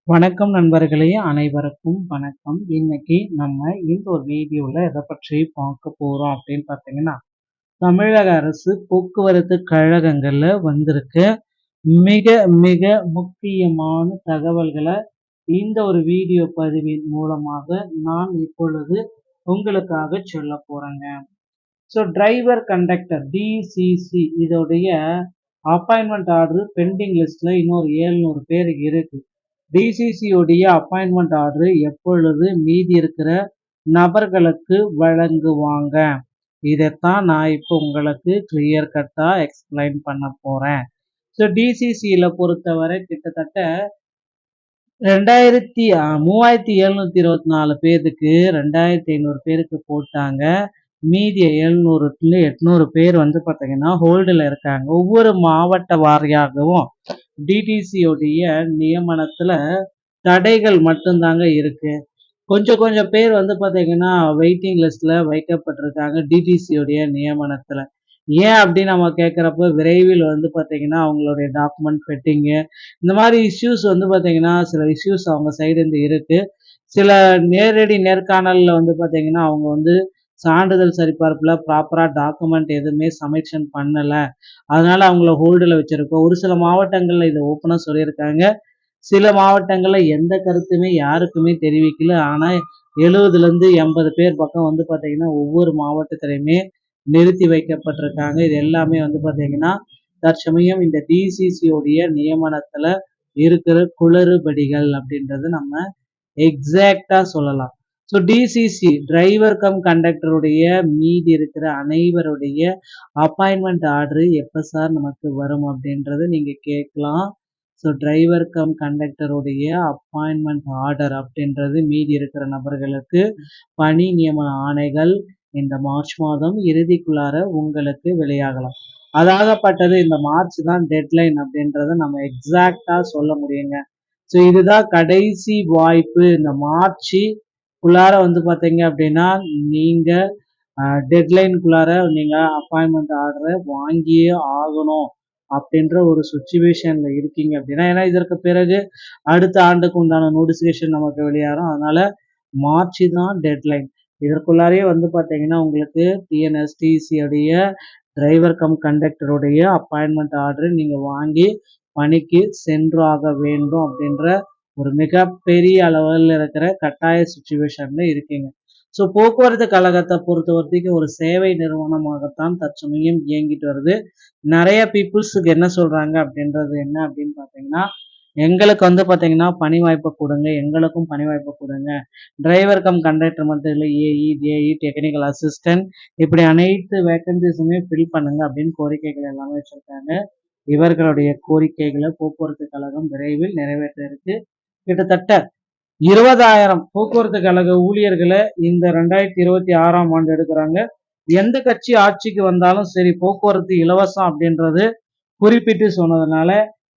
வணக்கம் நண்பர்களே, அனைவருக்கும் வணக்கம். இன்னைக்கு நம்ம இந்த ஒரு வீடியோல எதை பற்றி பார்க்க போறோம் அப்படின்னு பார்த்தீங்கன்னா, தமிழக அரசு போக்குவரத்து கழகங்கள்ல வந்திருக்க மிக மிக முக்கியமான தகவல்களை இந்த ஒரு வீடியோ பதிவின் மூலமாக நான் இப்பொழுது உங்களுக்காக சொல்ல போறேங்க. ஸோ டிரைவர் கண்டக்டர் டிசிசி இதோடைய அப்பாயின்மெண்ட் ஆர்டர் பெண்டிங் லிஸ்ட்ல இன்னொரு 700 பேர் இருக்கு. டிசிசி உடைய அப்பாயின்மெண்ட் ஆர்டர் எப்பொழுது மீதி இருக்கிற நபர்களுக்கு வழங்குவாங்க? இதைத்தான் நான் இப்போ உங்களுக்கு கிளியர் கட்டா எக்ஸ்பிளைன் பண்ண போறேன். ஸோ டிசிசியில பொறுத்தவரை கிட்டத்தட்ட 3724 பேருக்கு 2500 பேருக்கு போட்டாங்க. மீதி 700 பேர் வந்து பார்த்தீங்கன்னா ஹோல்டில் இருக்காங்க. ஒவ்வொரு மாவட்ட வாரியாகவும் டிடிசி உடைய நியமனத்துல தடைகள் மட்டும்தாங்க இருக்கு. கொஞ்சம் கொஞ்சம் பேர் வந்து பார்த்தீங்கன்னா வெயிட்டிங் லிஸ்ட்ல வைக்கப்பட்டிருக்காங்க டிடிசி உடைய நியமனத்துல. ஏன் அப்படின்னு நம்ம கேட்குறப்ப விரைவில் வந்து பார்த்தீங்கன்னா அவங்களுடைய டாக்குமெண்ட் பெட்டிங்கு இந்த மாதிரி இஷ்யூஸ் வந்து பார்த்தீங்கன்னா சில இஷ்யூஸ் அவங்க சைடு இருந்து இருக்கு. சில நேரடி நேர்காணலில் வந்து பார்த்தீங்கன்னா அவங்க வந்து சான்றிதழ் சரிபார்ப்பில் ப்ராப்பராக டாக்குமெண்ட் எதுவுமே சப்மிஷன் பண்ணலை, அதனால அவங்கள ஹோல்டில் வச்சிருக்கோம். ஒரு சில மாவட்டங்களில் இதை ஓப்பனாக சொல்லியிருக்காங்க. சில மாவட்டங்களில் எந்த கருத்துமே யாருக்குமே தெரிவிக்கல. ஆனால் 70லேருந்து 80 பேர் பக்கம் வந்து பார்த்தீங்கன்னா ஒவ்வொரு மாவட்டத்திலையுமே நிறுத்தி வைக்கப்பட்டிருக்காங்க. இது எல்லாமே வந்து பார்த்தீங்கன்னா தற்சமயம் இந்த டிசிசியோடைய நியமனத்துல இருக்கிற குளறுபடிகள் அப்படின்றது நம்ம எக்ஸாக்டா சொல்லலாம். ஸோ டிசிசி டிரைவர் கம் கண்டக்டருடைய மீதி இருக்கிற அனைவருடைய அப்பாயின்மெண்ட் ஆர்டர் எப்போ சார் நமக்கு வரும் அப்படின்றது நீங்க கேட்கலாம். ஸோ டிரைவர் கம் கண்டக்டருடைய அப்பாயின்மெண்ட் ஆர்டர் அப்படின்றது மீதி இருக்கிற நபர்களுக்கு பணி நியமன ஆணைகள் இந்த மார்ச் மாதம் இறுதிக்குள்ளார உங்களுக்கு வெளியாகலாம். அதாகப்பட்டது இந்த மார்ச் தான் டெட்லைன் அப்படின்றத நம்ம எக்ஸாக்டா சொல்ல முடியுங்க. ஸோ இதுதான் கடைசி வாய்ப்பு. இந்த மார்ச்சுக்குள்ளார வந்து பார்த்தீங்க அப்படின்னா நீங்க டெட்லைனுக்குள்ளார நீங்க அப்பாயின்மெண்ட் ஆர்டரை வாங்கியே ஆகணும் அப்படின்ற ஒரு சுச்சுவேஷன்ல இருக்கீங்க அப்படின்னா, ஏன்னா இதற்கு பிறகு அடுத்த ஆண்டுக்கு உண்டான நோட்டிஃபிகேஷன் நமக்கு வெளியாகும். அதனால மார்ச் தான் டெட்லைன். இதற்குள்ளாரே வந்து பார்த்தீங்கன்னா உங்களுக்கு டிஎன்எஸ்டிசி உடைய டிரைவர் கம் கண்டக்டருடைய அப்பாயின்மெண்ட் ஆர்டர் நீங்க வாங்கி பணிக்கு சென்றாக வேண்டும் அப்படின்ற ஒரு மிகப்பெரிய அளவில் இருக்கிற கட்டாய சுச்சுவேஷன்ல இருக்கீங்க. ஸோ போக்குவரத்து கழகத்தை பொறுத்த வரைக்கும் ஒரு சேவை நிறுவனமாகத்தான் தற்சமயம் இயங்கிட்டு வருது. நிறைய பீப்புள்ஸுக்கு என்ன சொல்றாங்க அப்படின்றது என்ன அப்படின்னு பார்த்தீங்கன்னா, எங்களுக்கு வந்து பார்த்தீங்கன்னா பணி வாய்ப்பை கொடுங்க, எங்களுக்கும் பணி வாய்ப்பை கொடுங்க. டிரைவர் கம் கண்டக்டர் மட்டும் இல்லை, ஏஇ ஜேஇ டெக்னிக்கல் அசிஸ்டன்ட் இப்படி அனைத்து வேக்கன்சிஸுமே ஃபில் பண்ணுங்க அப்படின்னு கோரிக்கைகள் எல்லாமே வச்சிருக்காங்க. இவர்களுடைய கோரிக்கைகளை போக்குவரத்து கழகம் விரைவில் நிறைவேற்ற இருக்கு. கிட்டத்தட்ட 20,000 போக்குவரத்து கழக ஊழியர்களை இந்த 2026ஆம் ஆண்டு எடுக்கிறாங்க. எந்த கட்சி ஆட்சிக்கு வந்தாலும் சரி போக்குவரத்து இலவசம் அப்படின்றது குறிப்பிட்டு சொன்னதுனால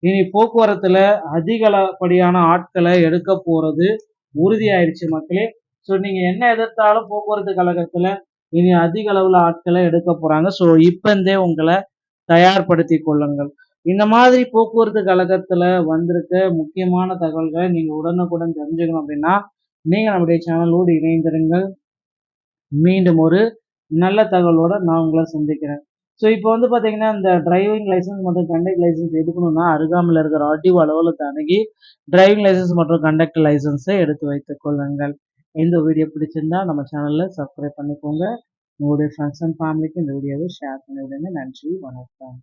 இனி போக்குவரத்துல அதிகப்படியான ஆட்களை எடுக்க போறது உறுதியாயிருச்சு மக்களே. ஸோ நீங்க என்ன எதிர்த்தாலும் போக்குவரத்து கழகத்துல இனி அதிக அளவுல ஆட்களை எடுக்க போறாங்க. ஸோ இப்பந்தே உங்களை தயார்படுத்தி கொள்ளுங்கள். இந்த மாதிரி போக்குவரத்து கழகத்துல வந்திருக்க முக்கியமான தகவல்களை நீங்க உடனுக்குடன் தெரிஞ்சுக்கணும் அப்படின்னா நீங்க நம்முடைய சேனலோடு இணைந்திருங்கள். மீண்டும் ஒரு நல்ல தகவலோட நான் உங்களை சந்திக்கிறேன். ஸோ இப்போ வந்து பார்த்தீங்கன்னா இந்த டிரைவிங் லைசன்ஸ் மற்றும் கண்டக்டர் லைசன்ஸ் எடுக்கணும்னா அருகாமையில் இருக்கிற ஆர்டிஓ அலுவலகத்தை அணுகி டிரைவிங் லைசன்ஸ் மற்றும் கண்டக்டர் லைசன்ஸை எடுத்து வைத்துக் கொள்ளுங்கள். இந்த வீடியோ பிடிச்சிருந்தா நம்ம சேனலில் சப்ஸ்கிரைப் பண்ணிக்கோங்க. உங்களுடைய ஃப்ரெண்ட்ஸ் அண்ட் ஃபேமிலிக்கு இந்த வீடியோவை ஷேர் பண்ணி விடுங்க. நன்றி, வணக்கம்.